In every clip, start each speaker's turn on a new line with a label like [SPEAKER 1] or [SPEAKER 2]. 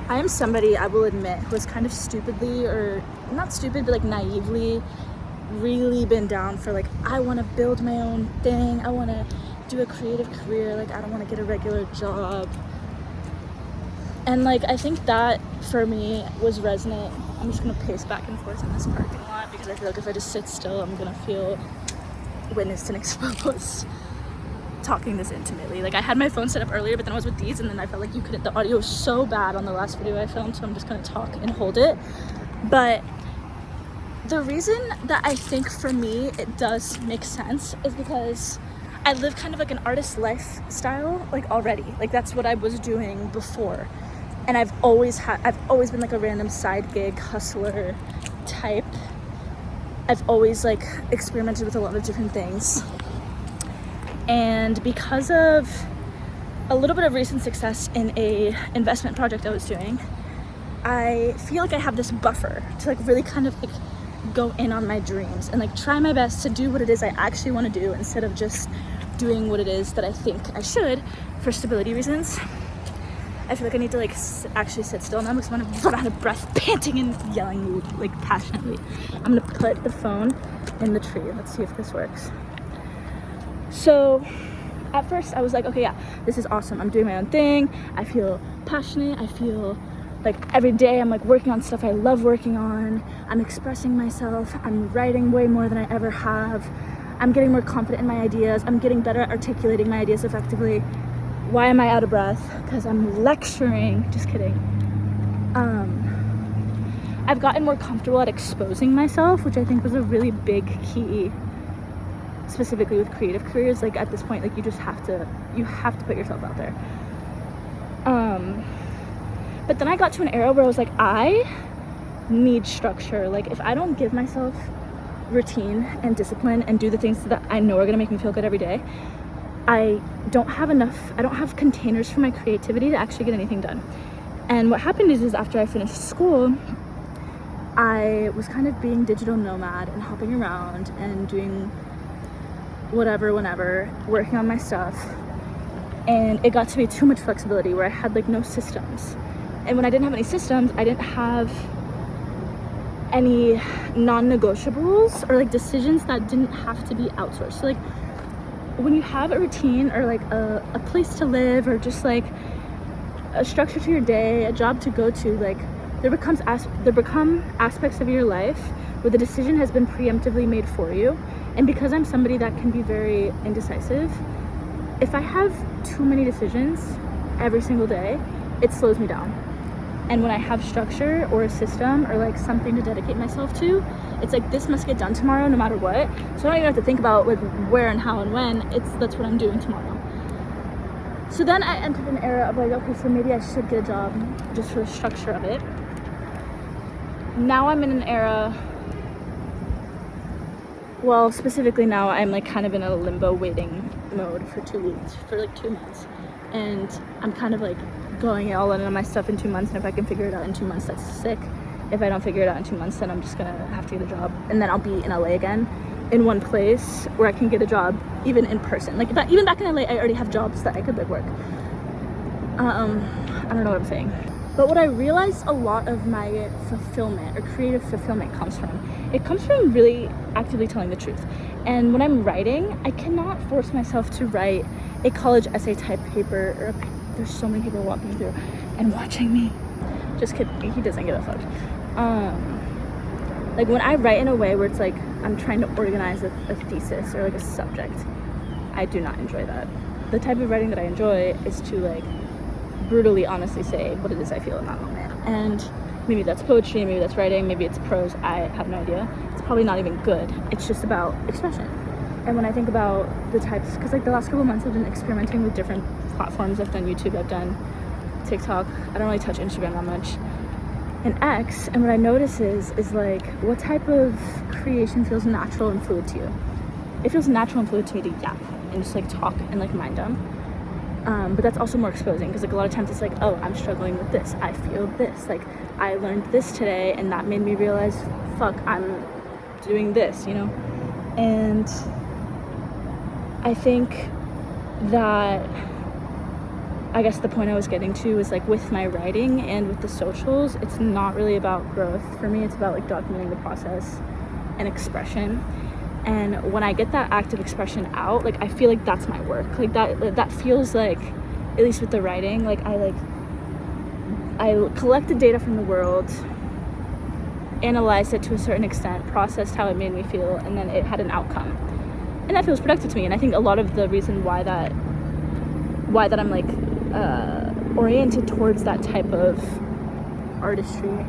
[SPEAKER 1] I am somebody, I will admit, who has kind of stupidly, or not stupid, but like naively, really been down for like, I want to build my own thing. I want to do a creative career. Like, I don't want to get a regular job. And like, I think that for me was resonant. I'm just going to pace back and forth in this parking lot because I feel like if I just sit still, I'm going to feel witnessed and exposed talking this intimately. Like, I had my phone set up earlier, but then I was with these, and then I felt like the audio was so bad on the last video I filmed, so I'm just gonna talk and hold it. But the reason that I think for me it does make sense is because I live kind of like an artist lifestyle, like already. Like, that's what I was doing before. And I've always been like a random side gig hustler type. I've always like experimented with a lot of different things. And because of a little bit of recent success in a investment project I was doing, I feel like I have this buffer to like really kind of like go in on my dreams and like try my best to do what it is I actually want to do instead of just doing what it is that I think I should for stability reasons. I feel like I need to like actually sit still now because I'm gonna run out of breath, panting and yelling like passionately. I'm gonna put the phone in the tree. Let's see if this works. So at first I was like, okay, yeah, this is awesome. I'm doing my own thing. I feel passionate. I feel like every day I'm like working on stuff I love working on. I'm expressing myself. I'm writing way more than I ever have. I'm getting more confident in my ideas. I'm getting better at articulating my ideas effectively. Why am I out of breath? Because I'm lecturing. Just kidding. I've gotten more comfortable at exposing myself, which I think was a really big key, specifically with creative careers. Like, at this point, like, you have to put yourself out there. But then I got to an era where I was like, I need structure. Like, if I don't give myself routine and discipline and do the things that I know are gonna make me feel good every day, I don't have containers for my creativity to actually get anything done. And what happened is after I finished school, I was kind of being digital nomad and hopping around and doing whatever, whenever, working on my stuff. And it got to be too much flexibility where I had like no systems. And when I didn't have any systems, I didn't have any non-negotiables or like decisions that didn't have to be outsourced. So like, when you have a routine or like a place to live or just like a structure to your day, a job to go to, like there become aspects of your life where the decision has been preemptively made for you. And because I'm somebody that can be very indecisive, if I have too many decisions every single day, it slows me down. And when I have structure or a system or like something to dedicate myself to, it's like, this must get done tomorrow no matter what. So I don't even have to think about like where and how and when. That's what I'm doing tomorrow. So then I entered an era of like, okay, so maybe I should get a job just for the structure of it. Now I'm in an era, well, specifically now I'm like kind of in a limbo waiting mode for 2 weeks, for like 2 months. And I'm kind of like going all in on my stuff in 2 months, and if I can figure it out in 2 months, that's sick. If I don't figure it out in 2 months, then I'm just gonna have to get a job, and then I'll be in LA again, in one place where I can get a job even in person. Like, even back in LA, I already have jobs that I could like work. I don't know what I'm saying. But what I realized a lot of my fulfillment or creative fulfillment comes from really actively telling the truth. And when I'm writing, I cannot force myself to write a college essay type paper, or there's so many people walking through and watching me. Just kidding, he doesn't give a fuck. Like, when I write in a way where it's like I'm trying to organize a thesis or like a subject, I do not enjoy that. The type of writing that I enjoy is to like brutally honestly say what it is I feel in that moment. And maybe that's poetry, maybe that's writing, maybe it's prose, I have no idea. It's probably not even good. It's just about expression. And when I think about the types, because like the last couple of months I've been experimenting with different platforms. I've done YouTube, I've done TikTok. I don't really touch Instagram that much. And X, and what I notice is like, what type of creation feels natural and fluid to you? It feels natural and fluid to me to yap and just like talk and like mind dump. But that's also more exposing, because like a lot of times it's like, oh, I'm struggling with this, I feel this, like I learned this today and that made me realize, fuck, I'm doing this, you know? And I think that I guess the point I was getting to was like with my writing and with the socials, it's not really about growth for me. It's about like documenting the process and expression. And when I get that active expression out, like I feel like that's my work. Like that feels like, at least with the writing, like I collected data from the world, analyzed it to a certain extent, processed how it made me feel, and then it had an outcome. And that feels productive to me. And I think a lot of the reason why that I'm like oriented towards that type of artistry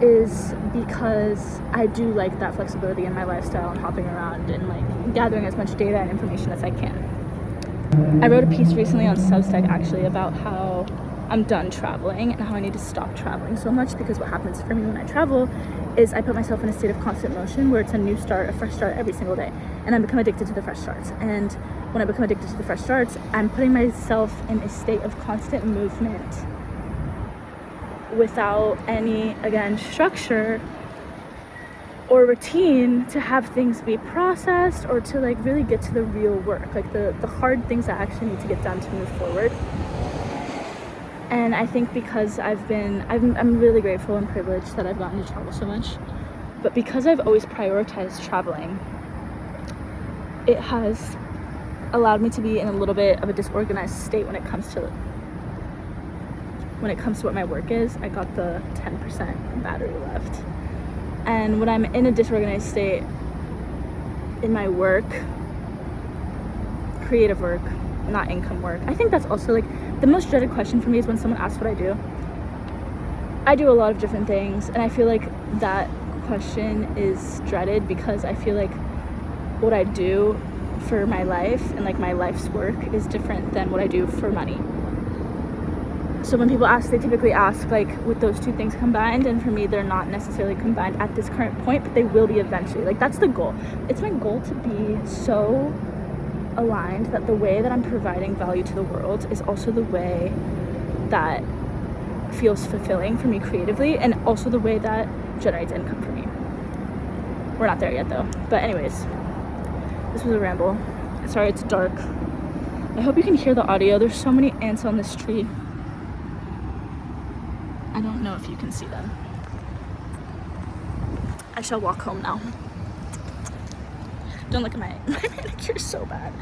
[SPEAKER 1] is because I do like that flexibility in my lifestyle and hopping around and like gathering as much data and information as I can. I wrote a piece recently on Substack actually about how I'm done traveling and how I need to stop traveling so much, because what happens for me when I travel is I put myself in a state of constant motion where it's a new start, a fresh start every single day, and I become addicted to the fresh starts. And when I become addicted to the fresh starts, I'm putting myself in a state of constant movement without any, again, structure or routine to have things be processed or to like really get to the real work, like the hard things that actually need to get done to move forward. And I think because I'm really grateful and privileged that I've gotten to travel so much, but because I've always prioritized traveling, it has allowed me to be in a little bit of a disorganized state when it comes to what my work is. I got the 10% battery left. And when I'm in a disorganized state in my work, creative work, not income work, I think that's also like the most dreaded question for me is when someone asks what I do. I do a lot of different things, and I feel like that question is dreaded because I feel like what I do for my life and like my life's work is different than what I do for money. So when people ask, they typically ask like with those two things combined, and for me they're not necessarily combined at this current point, but they will be eventually. Like that's the goal. It's my goal to be so aligned that the way that I'm providing value to the world is also the way that feels fulfilling for me creatively, and also the way that generates income for me. We're not there yet though. But anyways, this was a ramble. Sorry it's dark. I hope you can hear the audio. There's so many ants on this tree. I don't know if you can see them. I shall walk home now. Don't look at my manicure so bad.